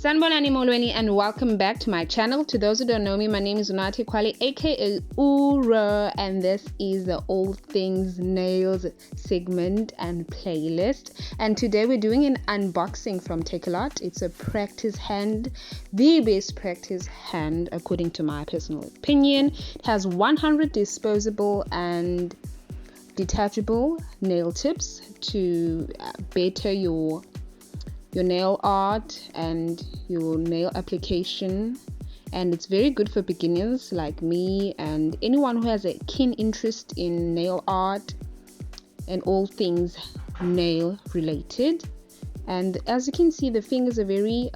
Sanibonani Molweni, and welcome back to my channel. To those who don't know me, my name is Unati Kwali, aka Ura, and this is the All Things Nails segment and playlist. And today we're doing an unboxing from Takealot. It's a practice hand, the best practice hand according to my personal opinion. It has 100 disposable and detachable nail tips to better your nail art and your nail application, and it's very good for beginners like me and anyone who has a keen interest in nail art and all things nail related. And as you can see, the fingers are very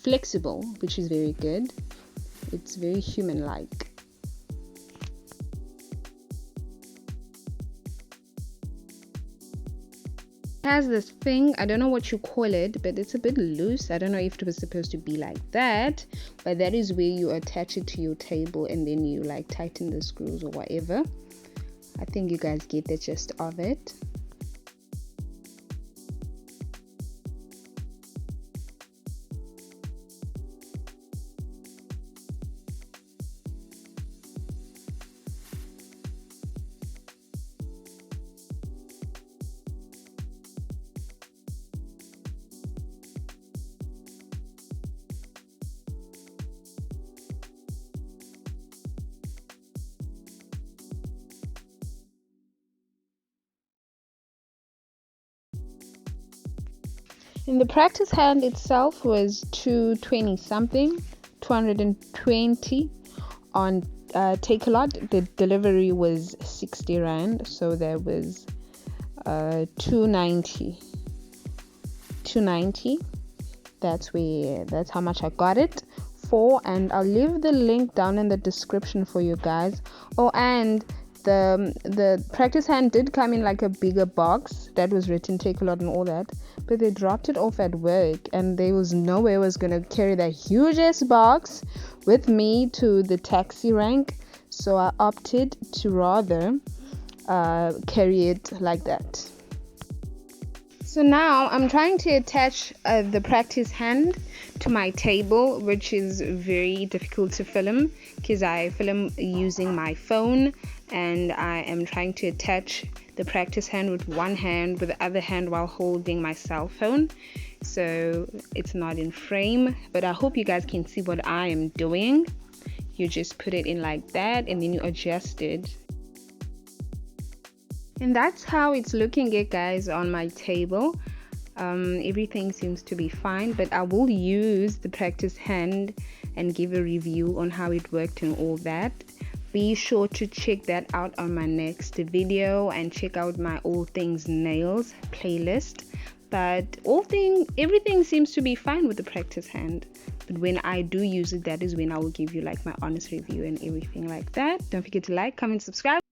flexible, which is very good. It's very human-like. Has this thing, I don't know what you call it, but it's a bit loose. I don't know if it was supposed to be like that, but that is where you attach it to your table and then you like tighten the screws or whatever. I think you guys get the gist of it. And the practice hand itself was 220 something, 220 on Takealot. The delivery was 60 rand, so there was 290. That's how much I got it for, and I'll leave the link down in the description for you guys. Oh, and the practice hand did come in like a bigger box that was written Takealot and all that, but they dropped it off at work and there was no way I was gonna carry that hugest box with me to the taxi rank, so I opted to rather carry it like that. So now I'm trying to attach the practice hand to my table, which is very difficult to film because I film using my phone, and I am trying to attach the practice hand with one hand with the other hand while holding my cell phone, so it's not in frame, but I hope you guys can see what I am doing. You just put it in like that and then you adjust it, and that's how it's looking at, guys, on my table. Everything seems to be fine, but I will use the practice hand and give a review on how it worked and all that. Be sure to check that out on my next video, and check out my All Things Nails playlist. But everything seems to be fine with the practice hand, but when I do use it, that is when I will give you like my honest review and everything like that. Don't forget to like, comment, subscribe.